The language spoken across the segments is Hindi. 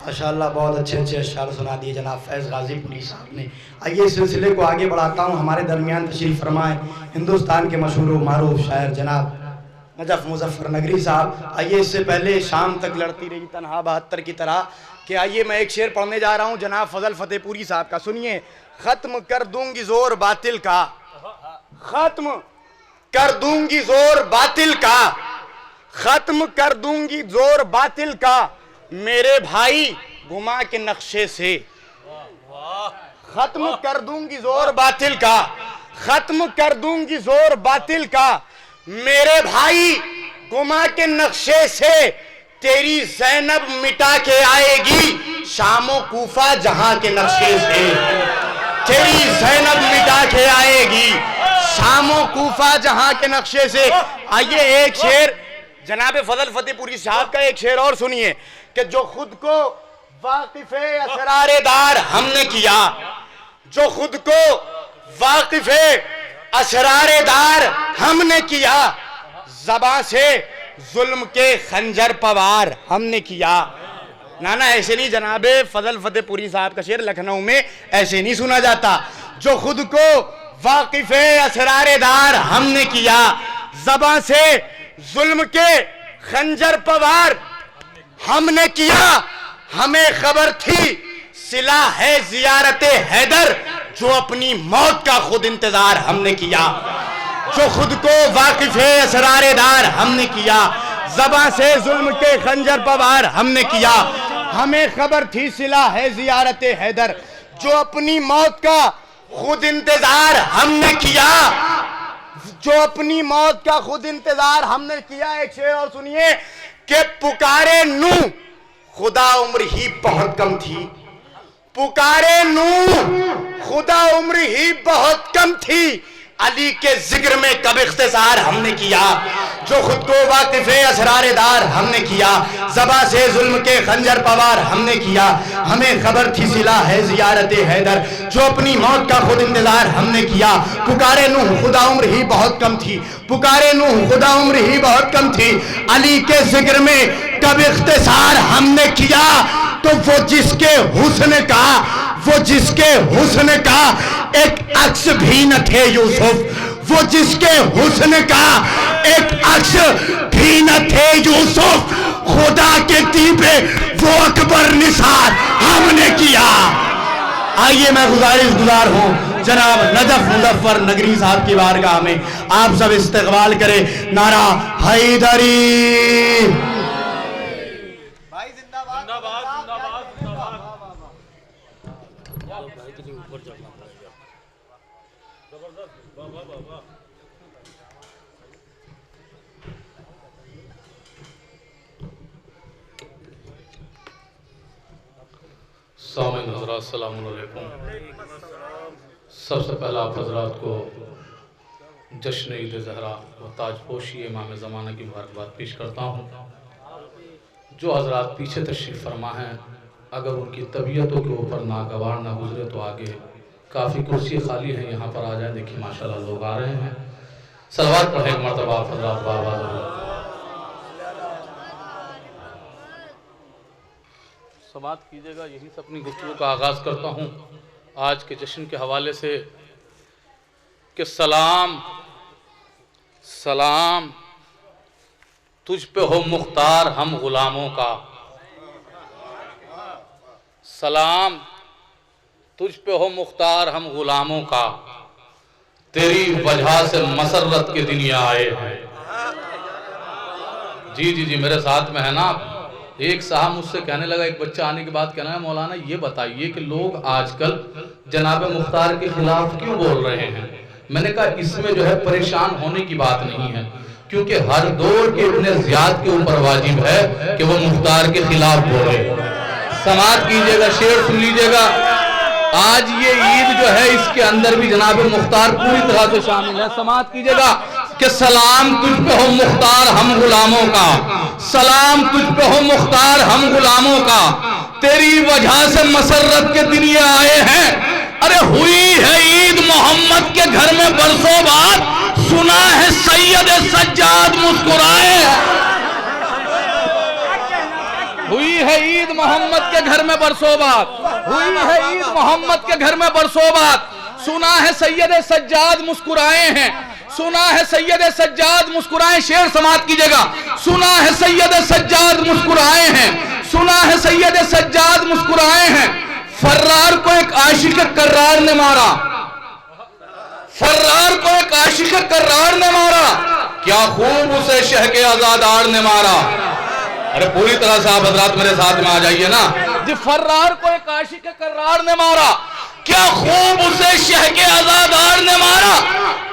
माशाअल्लाह बहुत अच्छे अच्छे अशआर सुना दिए जनाब फैज़ गाजीपुरी साहब ने। आइए इस सिलसिले को आगे बढ़ाता हूँ। हमारे दरमियान तशरीफ़ फरमाए हिंदुस्तान के मशहूर व मारूफ शायर जनाब नजफ़ मुज़फ़्फ़र नगरी साहब। आइए इससे पहले शाम तक लड़ती रही तन्हा 72 की तरह कि आइए मैं एक शेर पढ़ने जा रहा हूँ जनाब फजल फतेहपुरी साहब का। सुनिए। ख़त्म कर दूंगी जोर बातिल का, ख़त्म कर दूंगी जोर बातिल का, ख़त्म कर दूंगी जोर बातिल का, मेरे भाई घुमा के नक्शे से। ख़त्म कर दूंगी जोर बातिल का, ख़त्म कर दूंगी जोर बातिल का, मेरे भाई घुमा के नक्शे से। तेरी ज़ैनब मिटा के आएगी शामो कूफा जहां के नक्शे से। तेरी ज़ैनब मिटा के आएगी शामो कूफा जहां के नक्शे से। आइए एक शेर जनाब फजल फतेहपुरी साहब का एक शेर और सुनिए कि जो खुद को वाकिफ़े असरारेदार हमने किया, जो खुद को वाकिफ़े असरारेदार हमने किया, ज़बां से जुल्म के खंजर पवार हमने किया। नाना ऐसे नहीं जनाबे फजल फतेहपुरी साहब का शेर लखनऊ में ऐसे नहीं सुना जाता। जो खुद को वाकिफ़े असरारेदार हमने किया, ज़बां से जुल्म के खंजर पवार हमने किया। हमें खबर थी सिला है ज़ियारते हैदर, जो अपनी मौत का खुद इंतजार हमने किया। जो खुद को वाकिफ़े असरारेदार हमने किया, ज़बां से जुल्म के खंजर पवार हमने किया। हमें खबर थी सिला है ज़ियारते हैदर, जो अपनी मौत का खुद इंतजार हमने किया, जो अपनी मौत का खुद इंतजार हमने किया। एक शेर और सुनिए कि पुकारे नू खुदा उम्र ही बहुत कम थी, पुकारे नू खुदा उम्र ही बहुत कम थी, अली के जिक्र में कब इख्तिसार हमने किया। जो खुद को वाकिफ़े असरारेदार हमने किया, ज़बां से जुल्म के खंजर पवार हमने किया। हमें खबर थी सिला है ज़ियारते हैदर, जो अपनी मौत का खुद इंतजार हमने किया। पुकारे नूह खुदा उम्र ही बहुत कम थी, पुकारे नूह खुदा उम्र ही बहुत कम थी, अली के जिक्र में कब इख्तिसार हमने किया। तो वो जिसके हुस्न का, वो जिसके हुस्न का एक अक्स भी न थे यूसुफ, वो जिसके हुस्न का एक अक्स भी न थे यूसुफ, खुदा के दीपे वो अकबर निसार हमने किया। आइए मैं गुजार हूँ जनाब नजफ़ मुज़फ़्फ़र नगरी साहब की बारगाह में, आप सब इस्तक़बाल करें नारा हैदरी। सामीन हज़रात अस्सलामु अलैकुम। सबसे पहला आप हज़रात को जश्न ईद ज़हरा व ताजपोशी इमाम ज़माना की मुबारकबाद पेश करता हूँ। जो हज़रात पीछे तशरीफ़ फरमा हैं, अगर उनकी तबीयतों के ऊपर नागवार ना गुजरे तो आगे काफ़ी कुर्सी खाली हैं, यहाँ पर आ जाए। देखिए माशाल्लाह लोग आ रहे हैं। सलवात पढ़े एक मरतबा आप हज़रात बाबा समात कीजिएगा। यहीं से अपनी गुफ्तगू का आगाज़ करता हूँ आज के जश्न के हवाले से कि सलाम सलाम तुझ पे हो मुख्तार हम गुलामों का, सलाम तुझ पे हो मुख्तार हम गुलामों का, तेरी वजह से मसरत के दिन आए हैं। जी जी जी मेरे साथ में है ना। एक साहब मुझसे कहने लगा, एक बच्चा आने के बाद कहना है मौलाना ये बताइए कि लोग आजकल जनाब मुख्तार के खिलाफ क्यों बोल रहे हैं। मैंने कहा इसमें जो है परेशान होने की बात नहीं है, क्योंकि हर दौर के इब्ने ज़ियाद के ऊपर वाजिब है कि वो मुख्तार के खिलाफ बोले। समात कीजिएगा, शेर सुन लीजिएगा। आज ये ईद जो है इसके अंदर भी जनाब मुख्तार पूरी तरह से शामिल है। समात कीजिएगा कि सलाम तुझ पे हो मुख्तार हम गुलामों का, सलाम तुझ पे हो मुख्तार हम गुलामों का, तेरी वजह से मसरत के दिन ये आए हैं। अरे हुई है ईद मोहम्मद के घर में बरसों बाद, सुना है सैयद सज्जाद मुस्कुराए। हुई है ईद मोहम्मद के घर में बरसों बाद, हुई है ईद मोहम्मद के घर में बरसों बाद। सुना है सैयद सज्जाद मुस्कुराए हैं, सुना है सैयद सज्जाद मुस्कुराए, शेर समाप्त कीजिएगा। सुना है सैयद सज्जाद मुस्कुराए हैं, सुना है सैयद सज्जाद मुस्कुराए हैं। फर्रार को एक आशिक कर्रार ने मारा, फर्रार को एक आशिक कर्रार ने मारा, क्या खूब उसे शह के आजादार ने मारा। अरे पूरी तरह से आप हजरात मेरे साथ में आ जाइए ना। जी फर्रार को एक आशिक कर्रार ने मारा, क्या खूब उसे शह के आजादार ने मारा।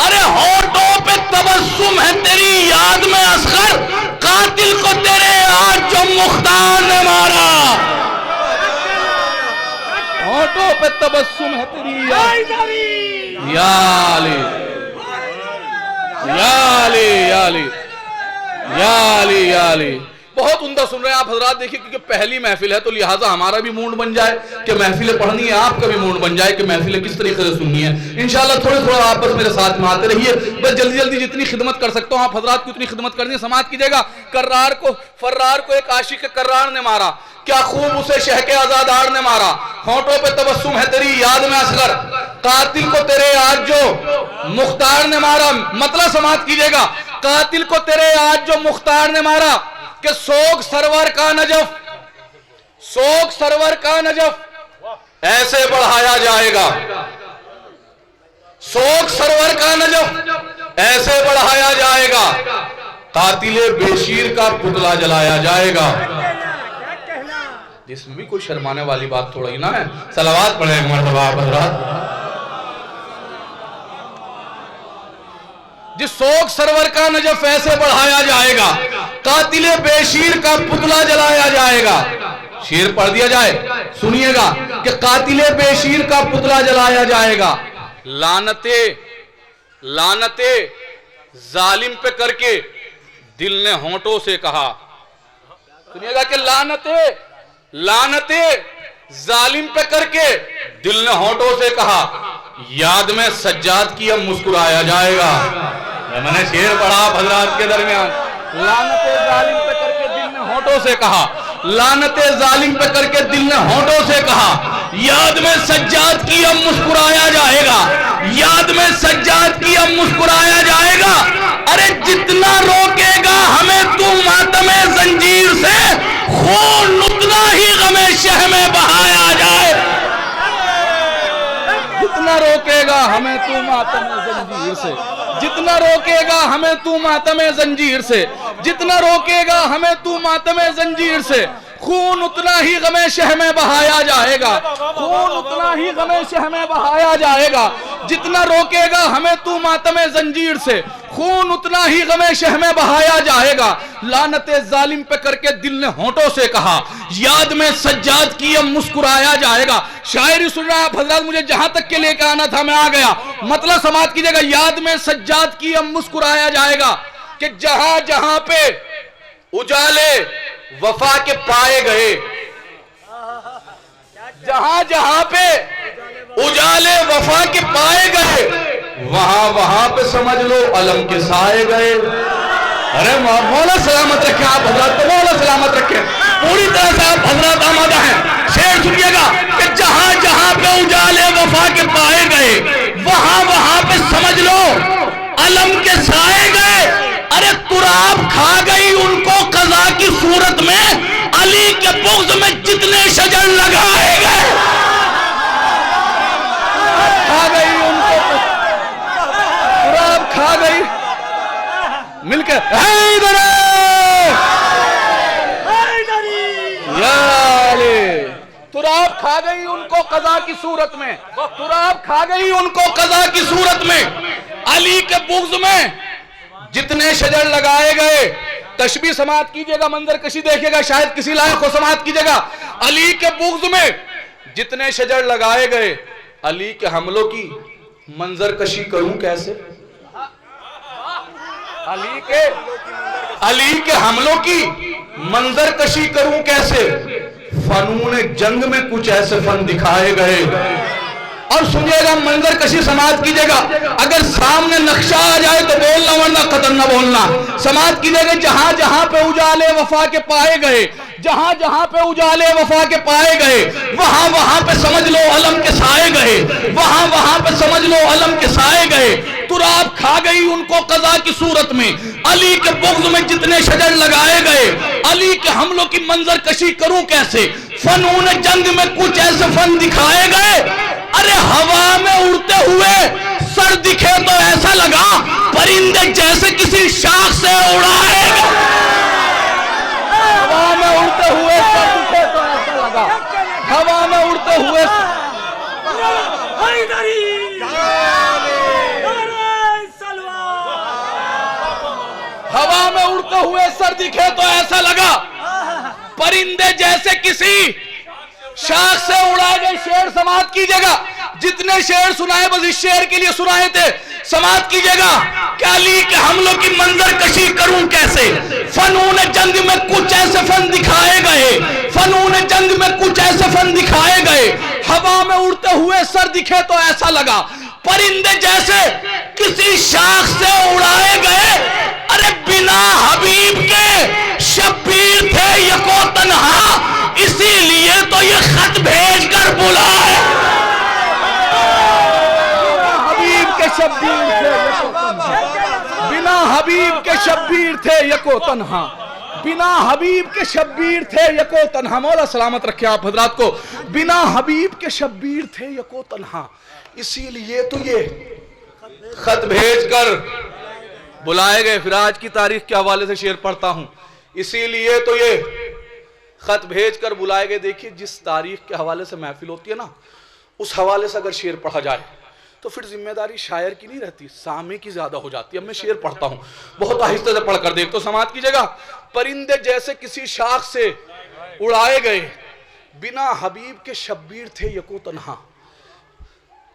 अरे होठों पे तबस्सुम है तेरी याद में असगर, कातिल को तेरे आज जो मुख्तार ने मारा। होठों पे तबस्सुम है तेरी याद, या अली या अली या अली या अली या अली। बहुत उम्दा सुन रहे हैं आप हजरात, देखिए क्योंकि पहली महफिल है तो लिहाजा हमारा भी मूड बन जाए कि महफिलें पढ़नी है, आपका भी मूड बन जाए कि महफिलें किस तरीके से सुननी है। इंशाल्लाह थोड़े थोड़ा आप बस मेरे साथ में आते रहिए, बस जल्दी जल्दी जितनी खिदमत कर सकता हूँ आप हजरात की उतनी खिदमत करनी है। समाप्त कीजिएगा। कर्रार को फर्रार को एक आशिक कर्रार ने मारा, क्या खूब उसे शह के आजादार ने मारा। होठों पे तबस्सुम है तेरी याद में असगर, कातिल को तेरे आज जो मुख्तार ने मारा। मतलब समाप्त कीजिएगा। कातिल को तेरे आज जो मुख्तार ने मारा, कि सोग सरवर का नजफ, सोग सरवर का नजफ ऐसे बढ़ाया जाएगा, सोग सरवर का नजफ ऐसे बढ़ाया जाएगा, कातिले बेशीर का पुतला जलाया जाएगा। जिसमें भी कोई शर्माने वाली बात थोड़ा ही ना है। सलावात पढ़े मर्तबा हज़रात। जिस सोग सरवर का नजफ ऐसे बढ़ाया जाएगा, कातिले बेशीर का पुतला जलाया जाएगा। शेर पढ़ दिया जाए, सुनिएगा कि कातिले बेशीर का पुतला जलाया जाएगा। लानते लानते जालिम पे करके दिल ने होंठों से कहा, सुनिएगा कि लानते लानते जालिम पे करके दिल ने होंठों से कहा, याद में सज्जाद की अब मुस्कुराया जाएगा। मैंने शेर पढ़ा हजरात के दरमियान। लानते जालिम पे करके दिल ने होंठों से कहा, लानते जालिम पे करके दिल ने होंठों से कहा, याद में सज्जाद की अब मुस्कुराया जाएगा, याद में सज्जाद की अब मुस्कुराया जाएगा। अरे जितना रोकेगा हमें तू मातमे जंजीर से, खून उतना ही गमे शह में बहाया जाए। जितना रोकेगा हमें तू मातमे जंजीर से, जितना रोकेगा हमें तू मातमे जंजीर से, जितना रोकेगा हमें तू मातमे जंजीर से, खून उतना ही गमे शह में बहाया जाएगा, खून उतना ही गमे शह में बहाया जाएगा। जितना रोकेगा हमें तू मातमे जंजीर से, खून उतना ही गमे शह में बहाया जाएगा। लानते जालिम पे करके दिल ने होंठों से कहा, याद में सज्जाद की अब मुस्कुराया जाएगा। शायरी सुन रहा आप हजरात, मुझे जहां तक के लेकर आना था मैं आ गया। मतलब समाप्त कीजिएगा। याद में सज्जाद की अब मुस्कुराया जाएगा कि जहां जहां पे उजाले वफा के पाए गए, जहां जहां पे उजाले वफा के पाए गए, वहां वहां पे समझ लो अलम के साए गए। अरे मौला सलामत रखे आप हजरत, तो मौला सलामत रखे। पूरी तरह से आप हजरत आमादा हैं। शेर सुनिएगा कि जहां जहां पे उजाले वफा के पाए गए, वहां वहां पे समझ लो अलम के साए गए। अरे तुराब खा गई उनको कज़ा की सूरत में, अली के बुग़्ज़ में जितने शजर लगाए गए, खा गई उनको, तुराब खा गई मिलकर तुराब खा गई उनको कज़ा की सूरत में, तुराब खा गई उनको कज़ा की सूरत में, अली के बुग़्ज़ में जितने शजर लगाए गए। तशबीह समाप्त कीजिएगा, मंजर कशी देखिएगा, शायद किसी लायक को समाप्त कीजिएगा। अली के बुग़्ज़ में जितने शजर लगाए गए, अली के हमलों की मंजर कशी करूं कैसे, अली के हमलों की मंजर कशी करूं कैसे। फनून जंग में कुछ ऐसे फन दिखाए गए। और सुनिएगा, मंजर कशी समाप्त कीजिएगा। अगर सामने नक्शा आ जाए तो बोलना, वरना कतन न बोलना। समाप्त कीजिएगा। जहां जहां पे उजाले वफा के पाए गए, जहां जहां पे उजाले वफा के पाए गए, वहां वहां पे समझ लो अलम के साए गए, वहां वहां पे समझ लो अलम के साए गए। तुराब खा गई उनको कज़ा की सूरत में। अली के बुग़्ज़ में जितने शजर लगाए गए, अली के हमलों की मंजर कशी करूं कैसे, फनून जंग में कुछ ऐसे फन दिखाए गए। अरे हवा में उड़ते हुए सर दिखे तो ऐसा लगा परिंदे जैसे किसी शाख से उड़ाए गए। हवा में उड़ते हुए सर दिखे तो ऐसा लगा, हवा में उड़ते हुए हवा में उड़ते हुए सर दिखे तो ऐसा लगा परिंदे जैसे किसी शाख से उड़ाए गए। शेर समाप्त कीजिएगा, जितने शेर सुनाए बस इस शेर के लिए सुनाए थे, समाप्त कीजिएगा। क्या अली के हमलों की मंजर कशी करूं कैसे, फनून जंग में कुछ ऐसे फन दिखाए गए, फनून जंग में कुछ ऐसे फन दिखाए गए। हवा में उड़ते हुए सर दिखे तो ऐसा लगा परिंदे जैसे किसी शाख से उड़ाए गए। अरे बिना हबीब के शब्बीर थे यको तन्हा, इसीलिए तो ये खत भेज कर बुलाए। हबीब के शब्बीर थे यको तन्हा, बिना हबीब के शब्बीर थे यको तन्हा, बिना हबीब के शब्बीर थे यको तन्हा। मौला सलामत रखे आप हजरात को। बिना हबीब के शब्बीर थे यको तन्हा, इसीलिए तो ये खत भेज कर बुलाए गए। फिर आज की तारीख के हवाले से शेर पढ़ता हूं, इसीलिए तो ये खत भेज कर बुलाए गए। देखिए जिस तारीख के हवाले से महफिल होती है ना, उस हवाले से अगर शेर पढ़ा जाए तो फिर जिम्मेदारी शायर की नहीं रहती, सामे की ज्यादा हो जाती है। अब मैं शेर पढ़ता हूं, बहुत आहिस्ते से पढ़कर देख तो समाप्त कीजिएगा। परिंदे जैसे किसी शाख से उड़ाए गए, बिना हबीब के शब्बीर थे यको तन्हा,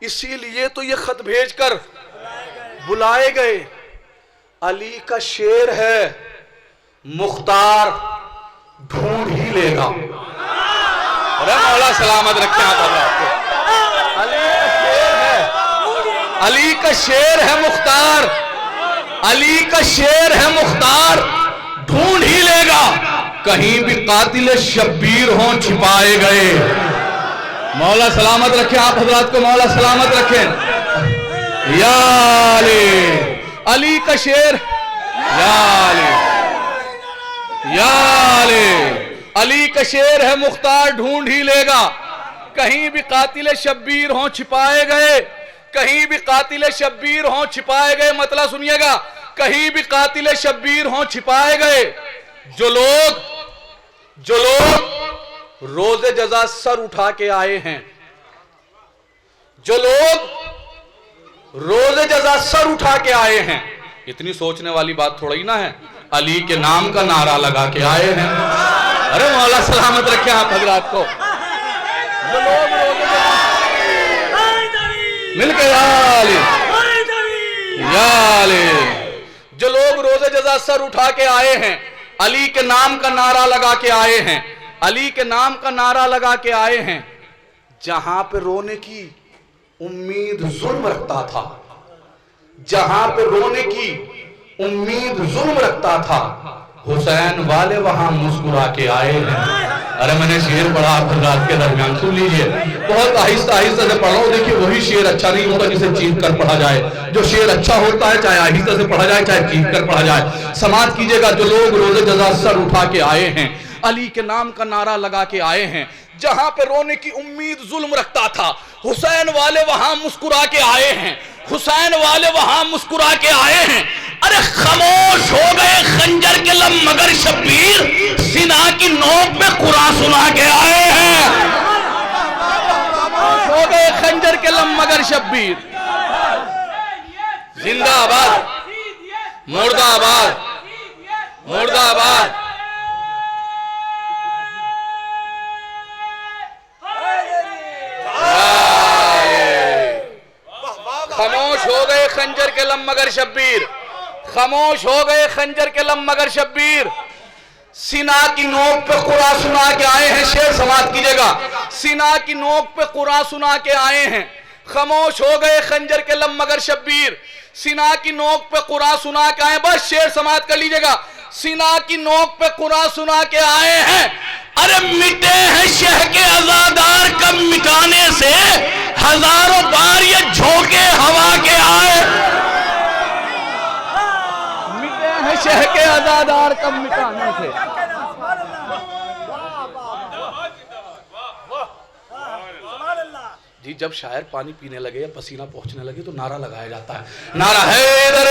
इसीलिए तो ये खत भेज कर बुलाए गए। अली का शेर है मुख्तार ढूंढ ही लेगा। अरे मौला सलामत रखे आप आपको। अली का शेर है मुख्तार, अली का शेर है मुख्तार ढूंढ ही लेगा। कहीं भी कातिल शब्बीर हों छिपाए गए। मौला सलामत रखे आप हजरात को, मौला सलामत रखे। या अली का शेर, या अली का शेर है मुख्तार ढूंढ ही लेगा। कहीं भी कातिल शब्बीर हों छिपाए गए, कहीं भी कातिल शब्बीर हों छिपाए गए। मतलब सुनिएगा, कहीं भी कातिल शब्बीर हों छिपाए गए। जो लोग रोजे जजा सर उठा के आए हैं, जो लोग रोजे जजा सर उठा के आए हैं, इतनी सोचने वाली बात थोड़ा ही ना है। अली के नाम का नारा लगा के आए हैं। अरे मौला सलामत रखे आप हजरात को। जो लोग मिलके जो लोग रोजे जजा सर उठा के आए हैं, अली के नाम का नारा लगा के आए हैं, अली के नाम का नारा लगा के आए हैं। जहां पे रोने की उम्मीद जुल्म रखता था, जहां पे रोने की उम्मीद जुल्म रखता था, हुसैन वाले वहां मुस्कुरा के आए हैं। अरे मैंने शेर पढ़ा आप रात के दरमियान, सुन लीजिए, बहुत आहिस्ता आहिस्ता से पढ़ रहा हूं। देखिए वही शेर अच्छा नहीं होता जिसे चीख कर पढ़ा जाए। जो शेर अच्छा होता है चाहे आहिस्ता से पढ़ा जाए चाहे चीख कर पढ़ा जाए। समाप्त कीजिएगा। जो लोग रोजे जजा सर उठा के आए हैं, अली के नाम का नारा लगा के आए हैं। जहां पे रोने की उम्मीद जुल्म रखता था, हुसैन वाले वहां मुस्कुरा के आए हैं, हुसैन वाले वहां मुस्कुरा के आए हैं। अरे खामोश हो गए खंजर के लब मगर शब्बीर, सीना की नोक में कुरान सुना के आए हैं। खामोश हो गए खंजर के लब मगर शब्बीर। जिंदाबाद, मुर्दाबाद, मुर्दाबाद। खामोश हो गए खंजर के लम मगर शब्बीर, खामोश हो गए खंजर के लम मगर शब्बीर। सीना की नोक पे कुरान सुना के आए हैं। शेर समाप्त कीजिएगा। सीना की नोक पे कुरान सुना के आए हैं। खामोश हो गए खंजर के लम मगर शब्बीर, सीना की नोक पे कुरान सुना के आए, बस शेर समाप्त कर लीजिएगा। सीना की नोक पे कुरान सुना के आए हैं, अरे मिटे हैं शह के अज़ादार कब मिटाने से, हजारों बार ये झोंके हवा के आए। मिटे हैं शह के अज़ादार कब मिटाने से। जी जब शायर पानी पीने लगे या पसीना पहुंचने लगे तो नारा लगाया जाता है, नारा हैदर।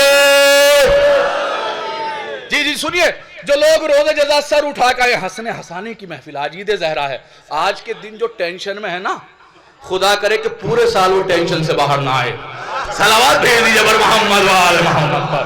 जी जी सुनिए, जो लोग रोजे जजा सर उठा कर हंसने हंसाने की महफिल, आज ईद ज़हरा है, आज के दिन जो टेंशन में है ना, खुदा करे कि पूरे साल वो टेंशन से बाहर ना आए। सलावत भेज दीजिए बर मोहम्मद वाले मोहम्मद पर।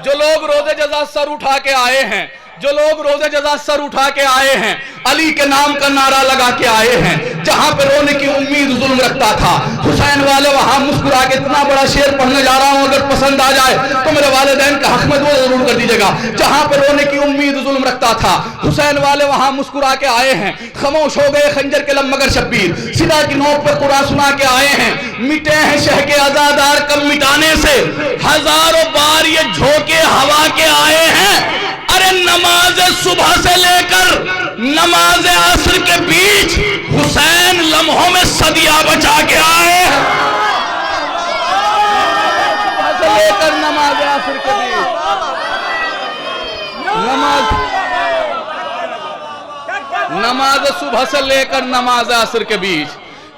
जो लोग रोजे जजा सर उठा के आए हैं, जो लोग रोजे जजा सर उठा के आए हैं, अली के नाम का नारा लगा के आए हैं, जहां पे रोने की उम्मीद जुल्म रखता था, हुसैन वाले वहां मुस्कुरा के, इतना बड़ा शेर पढ़ने जा रहा हूं, अगर पसंद आ जाए तो मेरे वालिदैन का हक में दुआ जरूर कर दीजिएगा। जहां पे रोने की उम्मीद जुल्म रखता था, हुसैन वाले वहां मुस्कुरा के आए हैं, खामोश हो गए खंजर के लब मगर शब्बीर, सीना की नोक पर कुरान सुना के आए हैं, मिटे हैं शह के अज़ादार कब मिटाने से, हजारों बार ये झोंके हवा के आए हैं। अरे नमाज सुबह से लेकर नमाज असर के बीच हुसैन लम्हों में सदिया बचा के आए हैं। सुबह से लेकर नमाज असर के बीच नमाज सुबह से लेकर नमाज असर के बीच,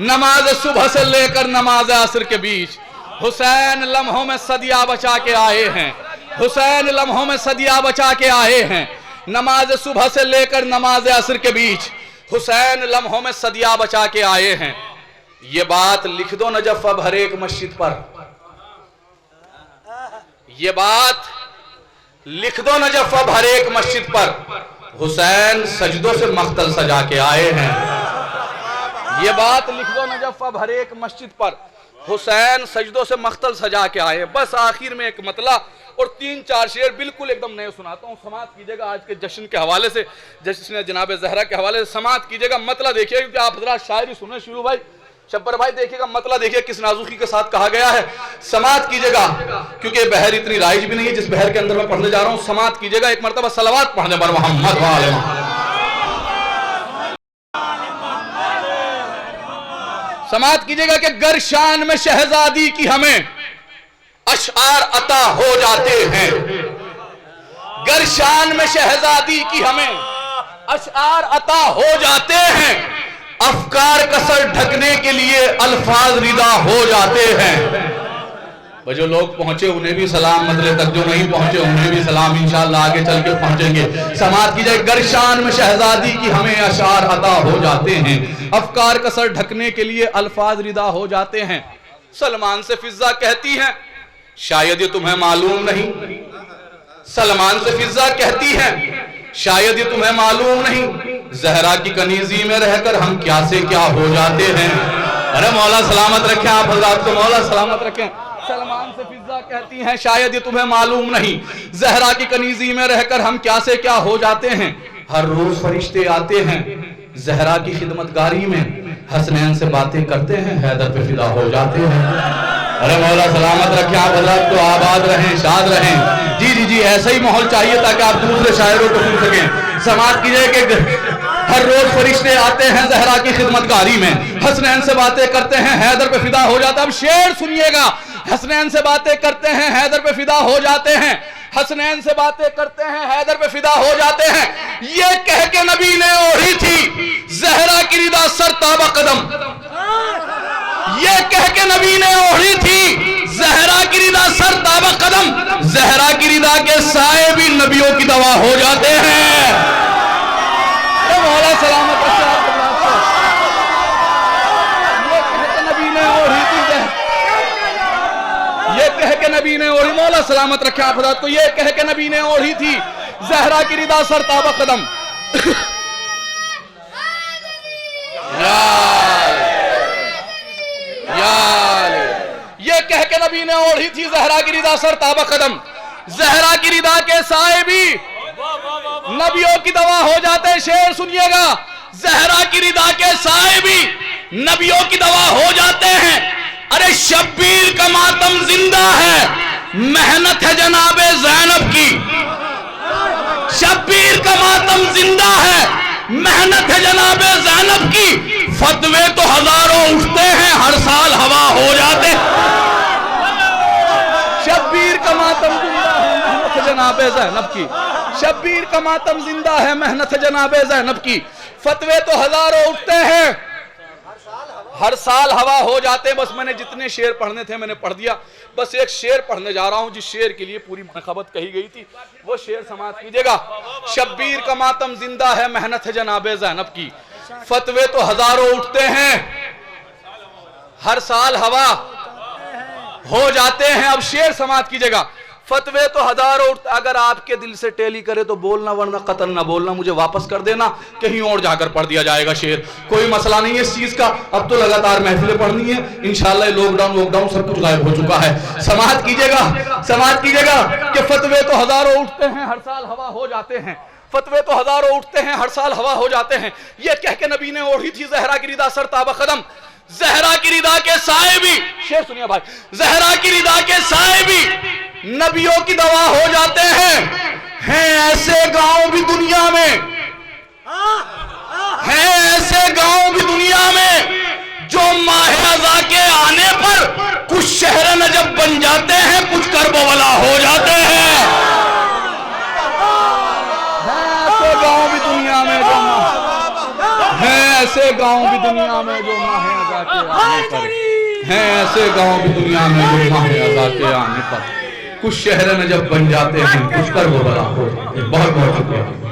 नमाज सुबह से लेकर नमाज असर के बीच हुसैन लम्हों में सदिया बचा के आए हैं, हुसैन लम्हों में सदिया बचा के आए हैं। नमाज सुबह से लेकर नमाज असर के बीच हुसैन लम्हों में सदिया बचा के आए हैं। ये बात लिख दो नजफ अब हर एक मस्जिद पर, ये बात लिख दो नजफ अब हर एक मस्जिद पर, हुसैन सजदों से मख्तल सजा के आए हैं। ये बात लिख दो नजफ अब हर एक मस्जिद पर, हुसैन सजदों से मख्तल सजा के आए। बस आखिर में एक मतला और 3-4 शेर बिल्कुल एकदम नए सुनाता हूँ, समात कीजिएगा। आज के जश्न के हवाले से, जश्न जनाब ज़हरा के हवाले से समात कीजिएगा। मतला देखिए, क्योंकि आप हजरात शायरी सुने शुरू भाई शब्बर भाई, देखिएगा मतला देखिए किस नाजुकी के साथ कहा गया है। समात कीजिएगा, क्योंकि बहर इतनी राइज भी नहीं है जिस बहर के अंदर मैं पढ़ने जा रहा हूँ। समात कीजिएगा, एक मरतबा सलावत पढ़ने पर मोहम्मद वाले। समात कीजिएगा कि गर शान में शहजादी की हमें अशआर अता हो जाते हैं, गर शान में शहजादी की हमें अशआर अता हो जाते हैं, अफकार का सर ढकने के लिए अल्फाज रिदा हो जाते हैं। जो लोग पहुंचे उन्हें भी सलाम, मदले तक जो नहीं पहुंचे उन्हें भी सलाम, इंशाअल्लाह आगे चल के पहुंचेंगे। समात कीजिए, गर शान में शहजादी की हमें अशआर अता हो जाते हैं, अफकार का सर ढकने के लिए अल्फाज रिदा हो जाते हैं। सलमान से फिजा कहती हैं शायद ये तुम्हें मालूम नहीं, सलमान से फिजा कहती है शायद ये तुम्हें मालूम नहीं, ज़हरा की कनीजी में रहकर हम क्या से क्या हो जाते हैं। अरे मौला सलामत रखें आप हज़रात को, मौला सलामत रखें। सलमान से फिजा कहती हैं शायद ये तुम्हें मालूम नहीं, ज़हरा की कनीजी में रहकर हम क्या से क्या हो जाते हैं। हर रोज फरिश्ते आते हैं ज़हरा की खिदमतगारी में, हसनैन से बातें करते हैं, हैदर पे फिदा हो जाते हैं। अरे मौला सलामत रखें आप हज़रात को, आबाद रहें, शाद रहें। जी जी जी, ऐसा ही माहौल चाहिए ताकि आप दूसरे शायरों को सुन सकें। समात कीजिए कि हर रोज फरिश्ते आते हैं ज़हरा की खिदमतगारी में, हसनैन से बातें करते हैं, हैदर पे फिदा हो जाता है। अब शेर सुनिएगा, हसनैन से बातें करते हैं, हैदर पे फिदा हो जाते हैं, हसनैन से बातें करते हैं, हैदर पे फिदा हो जाते हैं। ये कह के नबी ने ओढ़ी थी ज़हरा की रिदा सर ताबा कदम, ये कह के नबी ने ओढ़ी थी ज़हरा की रिदा सर ताबा कदम, ज़हरा की रिदा के साए भी नबियों की दवा हो जाते हैं। मौला सलामत रखे, ये कह के नबी ने ओढ़ी थी, ये कह के नबी ने ओढ़ी, मौला सलामत रखे आप हज़रात को, ये कह के नबी ने ओढ़ी थी ज़हरा की रिदा सर ताबा कदम। ये कह के नबी ने ओढ़ी थी ज़हरा की रिदा सर ताबा कदम, ज़हरा की रिदा के साए भी नबियों की दवा हो जाते हैं। शेर सुनिएगा, ज़हरा की रिदा के साए भी नबियों की दवा हो जाते हैं। अरे शब्बीर का मातम जिंदा है, मेहनत है जनाबे ज़ैनब की। शब्बीर का मातम जिंदा है, मेहनत है जनाबे ज़ैनब की। फतवे तो हजारों उठते हैं, हर साल हवा हो जाते। शब्बीर का मातम जिंदा है, मेहनत है जनाबे ज़ैनब की। शब्बीर का मातम जिंदा है, मेहनत है जनाबे ज़ैनब की। फतवे तो हजारों उठते हैं, हर साल हवा हो जाते। बस मैंने जितने शेर पढ़ने थे मैंने पढ़ दिया। बस एक शेर पढ़ने जा रहा हूं जिस शेर के लिए पूरी मनखबत कही गई थी, वो शेर समाप्त कीजिएगा। शब्बीर का मातम जिंदा है, मेहनत है जनाबे ज़ैनब की। फतवे तो हजारों उठते हैं, हर साल हवा हो जाते हैं। अब शेर समाप्त कीजिएगा। फतवे तो हजारों उठते, अगर आपके दिल से टेली करे तो बोलना, वरना कतल ना बोलना, मुझे वापस कर देना, कहीं और जाकर पढ़ दिया जाएगा शेर, कोई मसला नहीं है इस चीज का। अब तो लगातार महफिलें पढ़नी है इंशाल्लाह। लॉकडाउन सब कुछ गायब हो चुका है। समाप्त कीजिएगा कि फतवे तो हजारों उठते हैं, हर साल हवा हो जाते हैं। फतवे तो हजारों उठते हैं, हर साल हवा हो जाते हैं। ये कह के नबी ने ओढ़ी थी जहरा की रिदा सर ताबा कदम। जहरा की रिदा के साए भी, शेर सुनिए भाई, जहरा की रिदा के साए भी नबियों की दवा हो जाते हैं ऐसे गांव भी दुनिया में, हैं ऐसे गांव भी दुनिया में जो माह अज़ा के आने पर कुछ शहर नजब बन जाते हैं, कुछ करबला हो जाते हैं। ऐसे गांव भी दुनिया में जो ऐसे गांव भी दुनिया में जो माह अज़ा के आने पर हैं, ऐसे गांव भी दुनिया में जो माह अज़ा के आने पर कुछ शहर नजब बन जाते हैं, कुछ करबला हो जाते हैं। बहुत बहुत शुक्रिया।